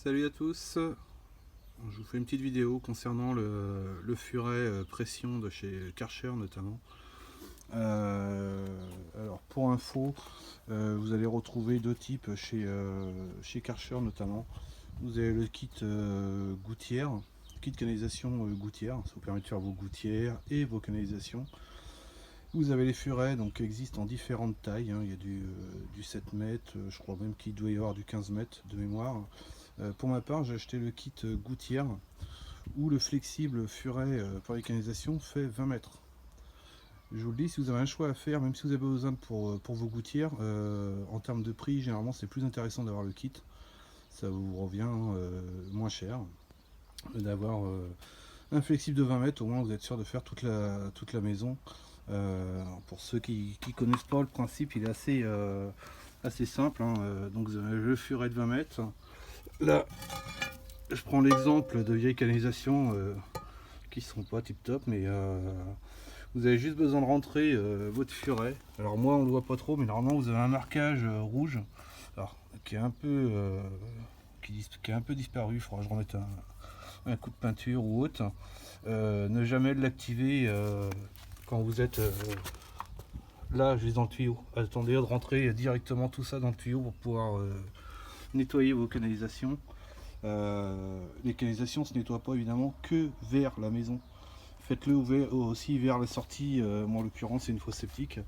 Salut à tous, je vous fais une petite vidéo concernant le furet pression de chez Karcher notamment. Alors pour info, vous allez retrouver deux types chez Karcher notamment. Vous avez le kit gouttière, kit canalisation gouttière, ça vous permet de faire vos gouttières et vos canalisations. Vous avez les furets donc qui existent en différentes tailles, hein. Il y a du 7 mètres, je crois même qu'il doit y avoir du 15 mètres de mémoire. Pour ma part, j'ai acheté le kit gouttière où le flexible furet pour les canalisations fait 20 mètres. Je vous le dis, si vous avez un choix à faire, même si vous avez besoin pour vos gouttières, en termes de prix, généralement c'est plus intéressant d'avoir le kit. Ça vous revient moins cher d'avoir un flexible de 20 mètres, au moins vous êtes sûr de faire toute la maison. Pour ceux qui ne connaissent pas, le principe il est assez simple, hein. Donc vous avez le furet de 20 mètres. Là, je prends l'exemple de vieilles canalisations qui sont pas tip top, mais vous avez juste besoin de rentrer votre furet. Alors moi on le voit pas trop, mais normalement vous avez un marquage rouge, alors, qui est un peu qui est un peu disparu. Il faudra que je remette un coup de peinture ou autre. Ne jamais l'activer quand vous êtes là juste dans le tuyau. Attendez de rentrer directement tout ça dans le tuyau pour pouvoir nettoyer vos canalisations. Les canalisations se nettoient pas évidemment que vers la maison. Faites-le aussi vers la sortie. Moi en l'occurrence c'est une fosse septique.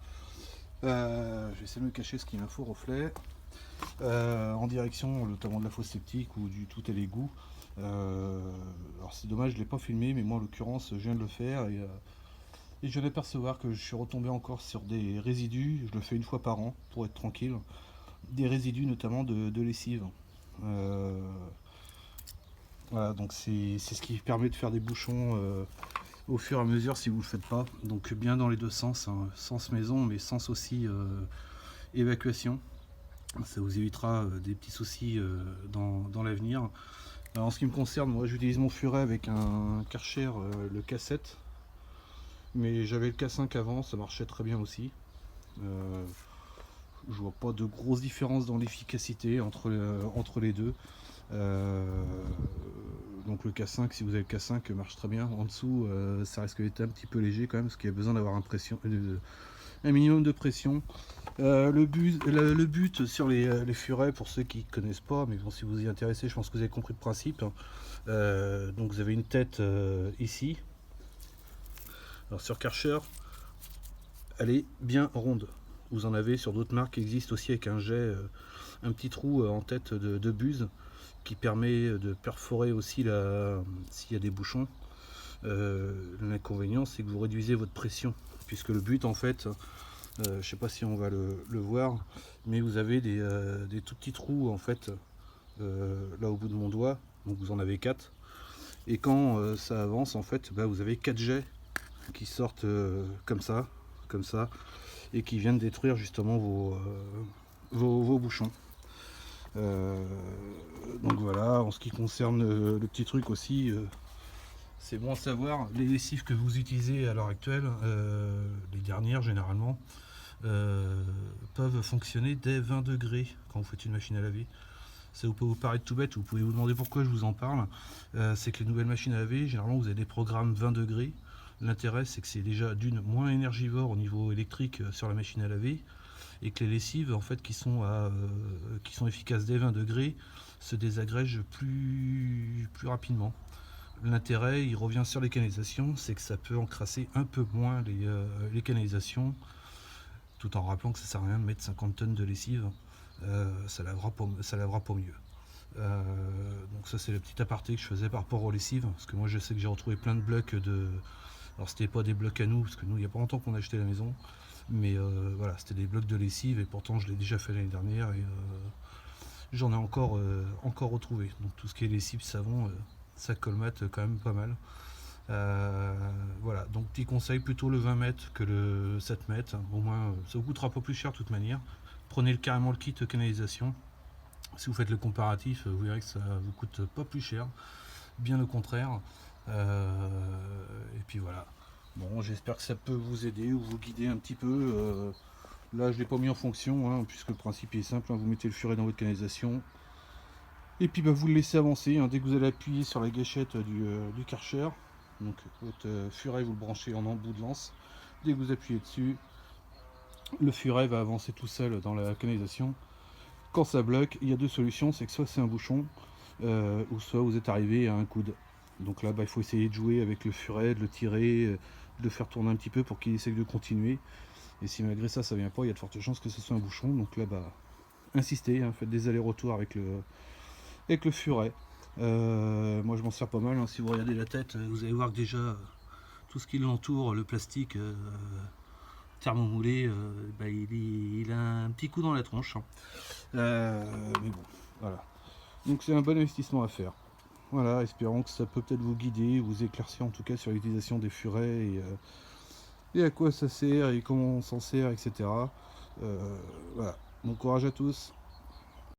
Je vais essayer de me cacher ce qui est un faux reflet. En direction notamment de la fosse septique ou du tout à l'égout. Alors c'est dommage, je ne l'ai pas filmé, mais moi en l'occurrence je viens de le faire et je viens d'apercevoir que je suis retombé encore sur des résidus. Je le fais une fois par an pour être tranquille. Des résidus notamment de lessive. Voilà, donc c'est ce qui permet de faire des bouchons au fur et à mesure si vous ne le faites pas. Donc bien dans les deux sens, hein, sens maison mais sens aussi évacuation. Ça vous évitera des petits soucis dans l'avenir. En ce qui me concerne, moi j'utilise mon furet avec un Karcher, le K7. Mais j'avais le K5 avant, ça marchait très bien aussi. Je vois pas de grosse différence dans l'efficacité entre les deux. Donc le K5, si vous avez le K5, marche très bien. En dessous, ça risque d'être un petit peu léger quand même, parce qu'il y a besoin d'avoir un minimum de pression. Le but sur les furets, pour ceux qui ne connaissent pas, mais bon, si vous y intéressez, je pense que vous avez compris le principe. Donc vous avez une tête ici. Alors sur Karcher, elle est bien ronde. Vous en avez sur d'autres marques qui existent aussi avec un jet, un petit trou en tête de buse qui permet de perforer aussi s'il y a des bouchons. L'inconvénient c'est que vous réduisez votre pression, puisque le but en fait, je ne sais pas si on va le voir, mais vous avez des tout petits trous en fait là au bout de mon doigt, donc vous en avez 4, et quand ça avance en fait, vous avez 4 jets qui sortent comme ça, et qui viennent détruire justement vos bouchons. Donc voilà, en ce qui concerne le petit truc aussi, c'est bon à savoir, les lessives que vous utilisez à l'heure actuelle, les dernières généralement, peuvent fonctionner dès 20 degrés quand vous faites une machine à laver. Ça peut vous paraître tout bête, vous pouvez vous demander pourquoi je vous en parle. C'est que les nouvelles machines à laver, généralement vous avez des programmes 20 degrés. L'intérêt c'est que c'est déjà d'une moins énergivore au niveau électrique sur la machine à laver, et que les lessives en fait qui sont efficaces dès 20 degrés se désagrègent plus rapidement. L'intérêt, il revient sur les canalisations, c'est que ça peut encrasser un peu moins les canalisations, tout en rappelant que ça sert à rien de mettre 50 tonnes de lessive, ça lavera pas mieux. Donc ça c'est le petit aparté que je faisais par rapport aux lessives, parce que moi je sais que j'ai retrouvé plein de blocs alors c'était pas des blocs à nous, parce que nous il n'y a pas longtemps qu'on a acheté la maison, mais voilà, c'était des blocs de lessive, et pourtant je l'ai déjà fait l'année dernière, et j'en ai encore retrouvé. Donc tout ce qui est lessive, savon, ça colmate quand même pas mal. Voilà, donc petit conseil, plutôt le 20 mètres que le 7 mètres, au moins ça vous coûtera pas plus cher de toute manière. Prenez carrément le kit canalisation. Si vous faites le comparatif, vous verrez que ça vous coûte pas plus cher, bien au contraire. Et puis voilà. Bon, j'espère que ça peut vous aider ou vous guider un petit peu. Là, je l'ai pas mis en fonction, hein, puisque le principe est simple, hein. Vous mettez le furet dans votre canalisation, Et puis bah, vous le laissez avancer, hein, dès que vous allez appuyer sur la gâchette du Karcher, donc votre furet vous le branchez en embout de lance, dès que vous appuyez dessus, le furet va avancer tout seul dans la canalisation. Quand ça bloque, il y a deux solutions, c'est que soit c'est un bouchon, ou soit vous êtes arrivé à un coude. Donc là, bah, il faut essayer de jouer avec le furet, de le tirer, de le faire tourner un petit peu pour qu'il essaye de continuer. Et si malgré ça, ça vient pas, il y a de fortes chances que ce soit un bouchon. Donc là, bah, insistez, hein, faites des allers-retours avec le furet. Moi, je m'en sers pas mal. Hein. Si vous regardez la tête, vous allez voir que déjà, tout ce qui l'entoure, le plastique thermomoulé, bah, il a un petit coup dans la tronche. Hein. Mais bon, voilà. Donc c'est un bon investissement à faire. Voilà, espérons que ça peut peut-être vous guider, vous éclaircir en tout cas sur l'utilisation des furets et à quoi ça sert et comment on s'en sert, etc. Voilà. Bon courage à tous.